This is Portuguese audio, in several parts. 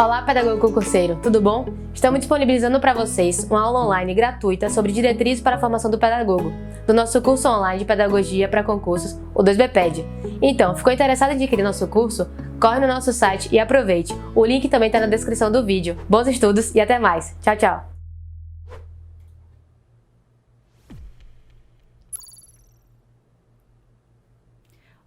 Olá, pedagogo concurseiro, tudo bom? Estamos disponibilizando para vocês uma aula online gratuita sobre diretrizes para a formação do pedagogo, do nosso curso online de Pedagogia para Concursos, o 2BPED. Então, ficou interessado em adquirir nosso curso? Corre no nosso site e aproveite. O link também está na descrição do vídeo. Bons estudos e até mais. Tchau, tchau!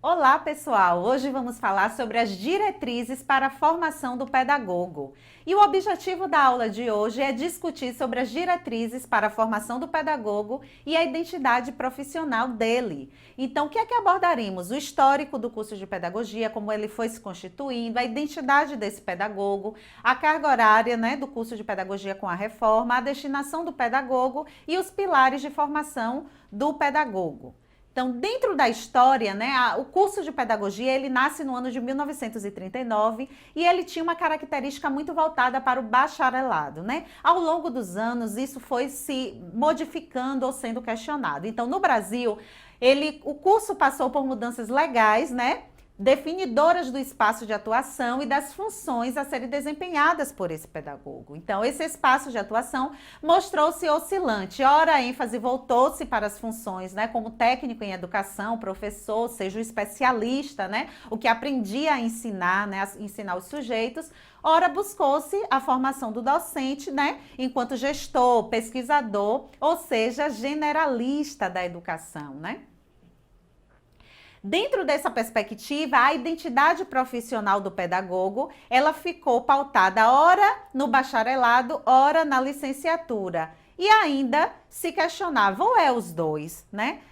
Olá, pessoal! Hoje vamos falar sobre as diretrizes para a formação do pedagogo. E o objetivo da aula de hoje é discutir sobre as diretrizes para a formação do pedagogo e a identidade profissional dele. Então, o que é que abordaremos? O histórico do curso de pedagogia, como ele foi se constituindo, a identidade desse pedagogo, a carga horária, do curso de pedagogia com a reforma, a destinação do pedagogo e os pilares de formação do pedagogo. Então, dentro da história, o curso de pedagogia, ele nasce no ano de 1939 e ele tinha uma característica muito voltada para o bacharelado, Ao longo dos anos, isso foi se modificando ou sendo questionado. Então, no Brasil, o curso passou por mudanças legais, definidoras do espaço de atuação e das funções a serem desempenhadas por esse pedagogo. Então, esse espaço de atuação mostrou-se oscilante. Ora, a ênfase voltou-se para as funções, como técnico em educação, professor, seja o especialista, o que aprendia a ensinar, a ensinar os sujeitos. Ora, buscou-se a formação do docente, enquanto gestor, pesquisador, ou seja, generalista da educação, Dentro dessa perspectiva, a identidade profissional do pedagogo, ela ficou pautada ora no bacharelado, ora na licenciatura. E ainda se questionava, ou é os dois,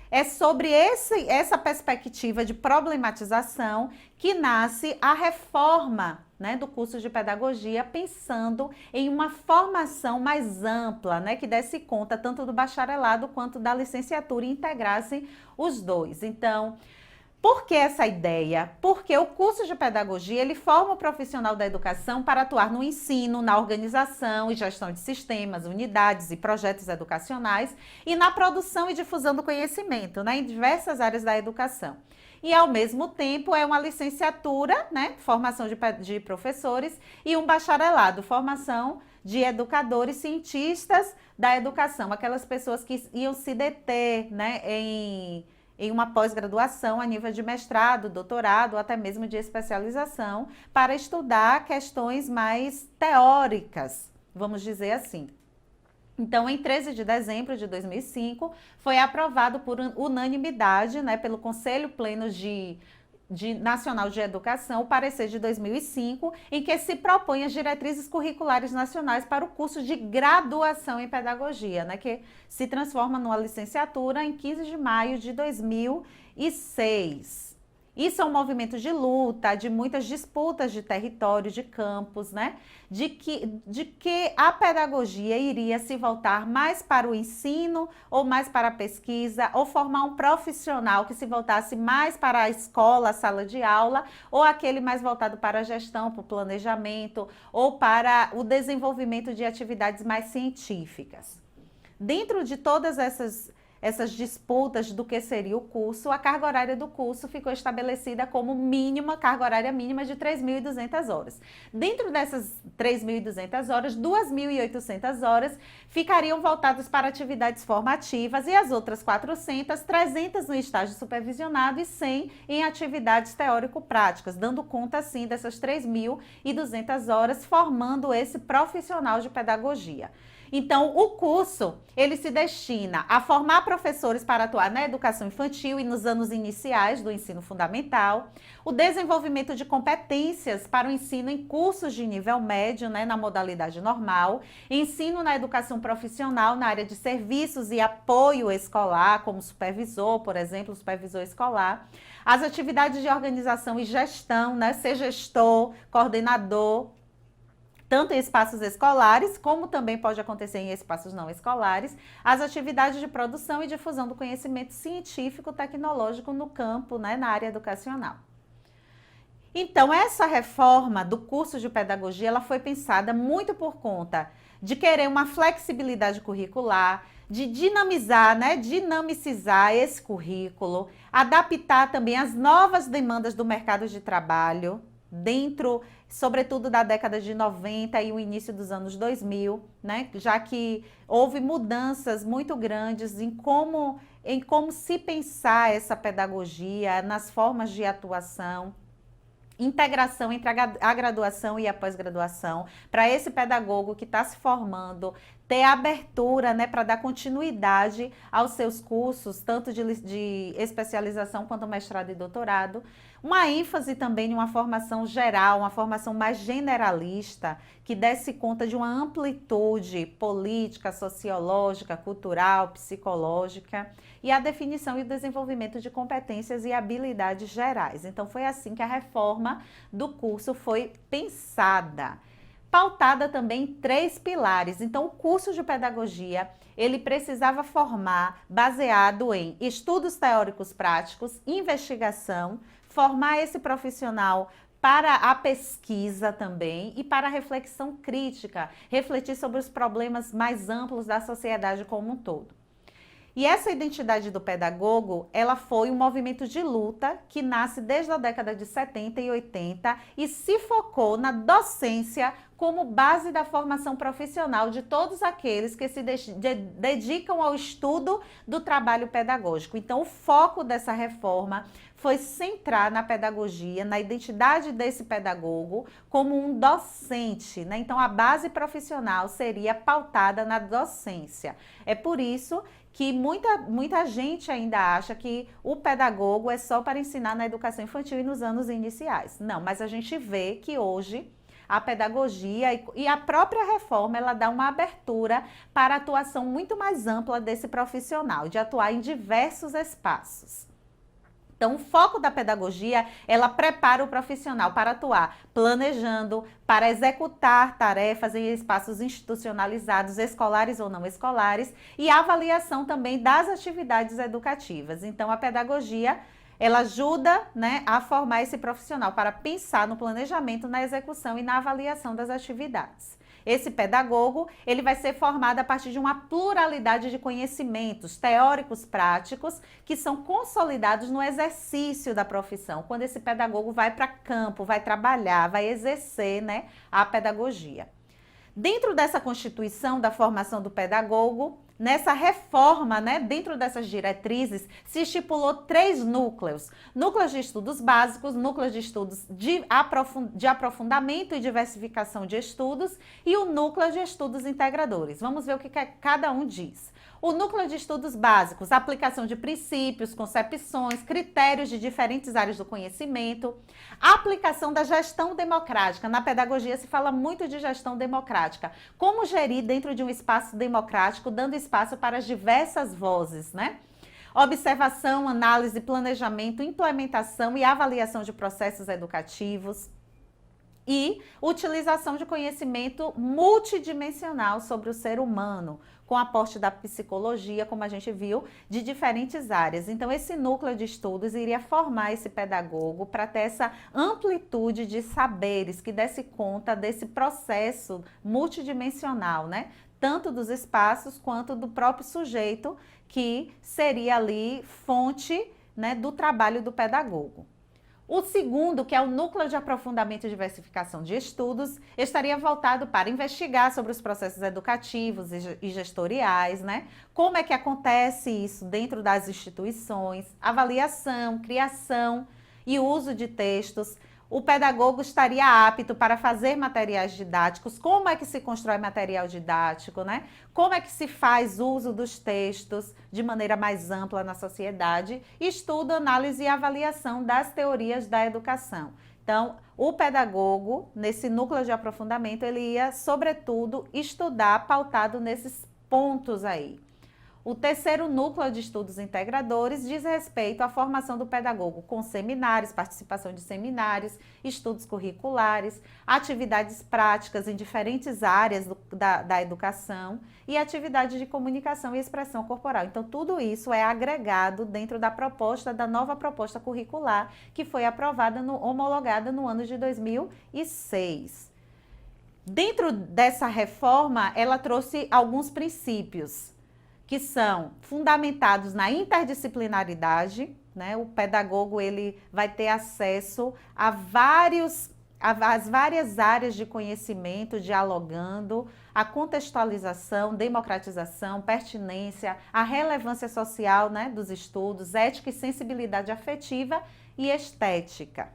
É sobre essa perspectiva de problematização que nasce a reforma, do curso de pedagogia, pensando em uma formação mais ampla, que desse conta tanto do bacharelado quanto da licenciatura e integrassem os dois. Então, por que essa ideia? Porque o curso de pedagogia, ele forma o profissional da educação para atuar no ensino, na organização e gestão de sistemas, unidades e projetos educacionais e na produção e difusão do conhecimento, em diversas áreas da educação. E, ao mesmo tempo, é uma licenciatura, formação de professores, e um bacharelado, formação de educadores, cientistas da educação, aquelas pessoas que iam se deter, em uma pós-graduação a nível de mestrado, doutorado, ou até mesmo de especialização, para estudar questões mais teóricas, vamos dizer assim. Então, em 13 de dezembro de 2005, foi aprovado por unanimidade, pelo Conselho Pleno Nacional de Educação, o parecer de 2005, em que se propõe as diretrizes curriculares nacionais para o curso de graduação em pedagogia, que se transforma numa licenciatura em 15 de maio de 2006. Isso é um movimento de luta, de muitas disputas de território, de campos, de que a pedagogia iria se voltar mais para o ensino ou mais para a pesquisa, ou formar um profissional que se voltasse mais para a escola, a sala de aula, ou aquele mais voltado para a gestão, para o planejamento, ou para o desenvolvimento de atividades mais científicas. Dentro de todas essas disputas do que seria o curso, a carga horária do curso ficou estabelecida como carga horária mínima de 3.200 horas. Dentro dessas 3.200 horas, 2.800 horas ficariam voltadas para atividades formativas e as outras 300 no estágio supervisionado e 100 em atividades teórico-práticas, dando conta, assim, dessas 3.200 horas, formando esse profissional de pedagogia. Então, o curso, ele se destina a formar professores para atuar na educação infantil e nos anos iniciais do ensino fundamental, o desenvolvimento de competências para o ensino em cursos de nível médio, na modalidade normal, ensino na educação profissional na área de serviços e apoio escolar, como supervisor, por exemplo, supervisor escolar, as atividades de organização e gestão, ser gestor, coordenador, tanto em espaços escolares, como também pode acontecer em espaços não escolares, as atividades de produção e difusão do conhecimento científico, tecnológico no campo, na área educacional. Então, essa reforma do curso de pedagogia, ela foi pensada muito por conta de querer uma flexibilidade curricular, de dinamizar, dinamicizar esse currículo, adaptar também as novas demandas do mercado de trabalho, dentro sobretudo da década de 90 e o início dos anos 2000, né? Já que houve mudanças muito grandes em como se pensar essa pedagogia, nas formas de atuação, integração entre a graduação e a pós-graduação, para esse pedagogo que está se formando, ter abertura, né, para dar continuidade aos seus cursos, tanto de especialização quanto mestrado e doutorado. Uma ênfase também em uma formação geral, uma formação mais generalista, que desse conta de uma amplitude política, sociológica, cultural, psicológica, e a definição e o desenvolvimento de competências e habilidades gerais. Então, foi assim que a reforma do curso foi pensada, pautada também em 3 pilares. Então, o curso de pedagogia, ele precisava formar baseado em estudos teóricos práticos, investigação, formar esse profissional para a pesquisa também e para a reflexão crítica, refletir sobre os problemas mais amplos da sociedade como um todo. E essa identidade do pedagogo, ela foi um movimento de luta que nasce desde a década de 70 e 80 e se focou na docência como base da formação profissional de todos aqueles que se dedicam ao estudo do trabalho pedagógico. Então, o foco dessa reforma foi centrar na pedagogia, na identidade desse pedagogo como um docente, né? Então, a base profissional seria pautada na docência. É por isso que muita gente ainda acha que o pedagogo é só para ensinar na educação infantil e nos anos iniciais. Não, mas a gente vê que hoje a pedagogia e a própria reforma, ela dá uma abertura para a atuação muito mais ampla desse profissional, de atuar em diversos espaços. Então, o foco da pedagogia, ela prepara o profissional para atuar planejando, para executar tarefas em espaços institucionalizados, escolares ou não escolares, e a avaliação também das atividades educativas. Então, a pedagogia, ela ajuda, né, a formar esse profissional para pensar no planejamento, na execução e na avaliação das atividades. Esse pedagogo, ele vai ser formado a partir de uma pluralidade de conhecimentos teóricos, práticos, que são consolidados no exercício da profissão, quando esse pedagogo vai para campo, vai trabalhar, vai exercer, né, a pedagogia. Dentro dessa constituição da formação do pedagogo, nessa reforma, né, dentro dessas diretrizes, se estipulou 3 núcleos. Núcleos de estudos básicos, núcleos de estudos de aprofundamento e diversificação de estudos e o núcleo de estudos integradores. Vamos ver o que cada um diz. O núcleo de estudos básicos, aplicação de princípios, concepções, critérios de diferentes áreas do conhecimento, a aplicação da gestão democrática. Na pedagogia se fala muito de gestão democrática. Como gerir dentro de um espaço democrático, dando espaço para as diversas vozes, né? Observação, análise, planejamento, implementação e avaliação de processos educativos. E utilização de conhecimento multidimensional sobre o ser humano, com aporte da psicologia, como a gente viu, de diferentes áreas. Então, esse núcleo de estudos iria formar esse pedagogo para ter essa amplitude de saberes que desse conta desse processo multidimensional, né? Tanto dos espaços quanto do próprio sujeito, que seria ali fonte, né, do trabalho do pedagogo. O segundo, que é o núcleo de aprofundamento e diversificação de estudos, estaria voltado para investigar sobre os processos educativos e gestoriais, né? Como é que acontece isso dentro das instituições, avaliação, criação e uso de textos. O pedagogo estaria apto para fazer materiais didáticos, como é que se constrói material didático, né? Como é que se faz uso dos textos de maneira mais ampla na sociedade, estudo, análise e avaliação das teorias da educação. Então, o pedagogo, nesse núcleo de aprofundamento, ele ia, sobretudo, estudar pautado nesses pontos aí. O terceiro núcleo de estudos integradores diz respeito à formação do pedagogo com seminários, participação de seminários, estudos curriculares, atividades práticas em diferentes áreas da educação e atividades de comunicação e expressão corporal. Então, tudo isso é agregado dentro da nova proposta curricular que foi homologada no ano de 2006. Dentro dessa reforma, ela trouxe alguns princípios que são fundamentados na interdisciplinaridade, né? O pedagogo, ele vai ter acesso a vários as várias áreas de conhecimento dialogando, a contextualização, democratização, pertinência, a relevância social, né, dos estudos, ética e sensibilidade afetiva e estética.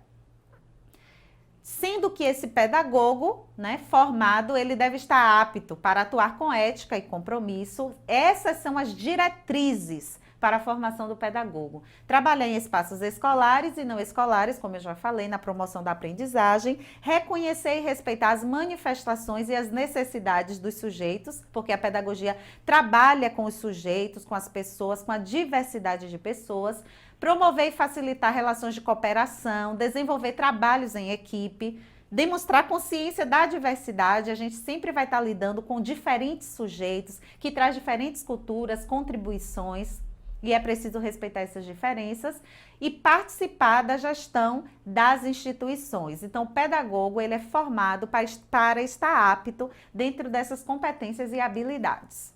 Sendo que esse pedagogo, né, formado, ele deve estar apto para atuar com ética e compromisso. Essas são as diretrizes para a formação do pedagogo. Trabalhar em espaços escolares e não escolares, como eu já falei, na promoção da aprendizagem, reconhecer e respeitar as manifestações e as necessidades dos sujeitos, porque a pedagogia trabalha com os sujeitos, com as pessoas, com a diversidade de pessoas, promover e facilitar relações de cooperação, desenvolver trabalhos em equipe, demonstrar consciência da diversidade. A gente sempre vai estar lidando com diferentes sujeitos, que traz diferentes culturas, contribuições, e é preciso respeitar essas diferenças e participar da gestão das instituições. Então, o pedagogo, ele é formado para estar apto dentro dessas competências e habilidades.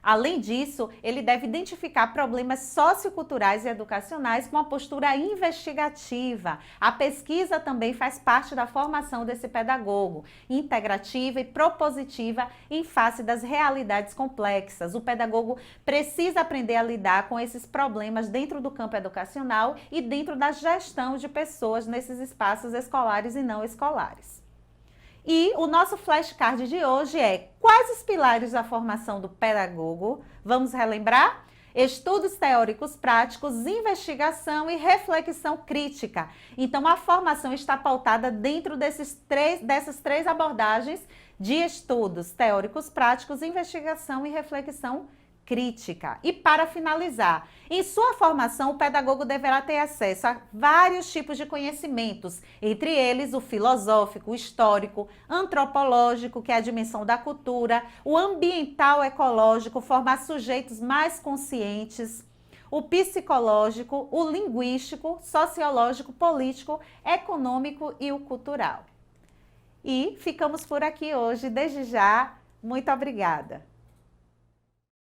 Além disso, ele deve identificar problemas socioculturais e educacionais com uma postura investigativa. A pesquisa também faz parte da formação desse pedagogo, integrativa e propositiva em face das realidades complexas. O pedagogo precisa aprender a lidar com esses problemas dentro do campo educacional e dentro da gestão de pessoas nesses espaços escolares e não escolares. E o nosso flashcard de hoje é: quais os pilares da formação do pedagogo? Vamos relembrar? Estudos teóricos práticos, investigação e reflexão crítica. Então, a formação está pautada dentro dessas três abordagens de estudos teóricos práticos, investigação e reflexão crítica. E para finalizar, em sua formação, o pedagogo deverá ter acesso a vários tipos de conhecimentos, entre eles o filosófico, o histórico, antropológico, que é a dimensão da cultura, o ambiental ecológico, formar sujeitos mais conscientes, o psicológico, o linguístico, sociológico, político, econômico e o cultural. E ficamos por aqui hoje. Desde já, muito obrigada.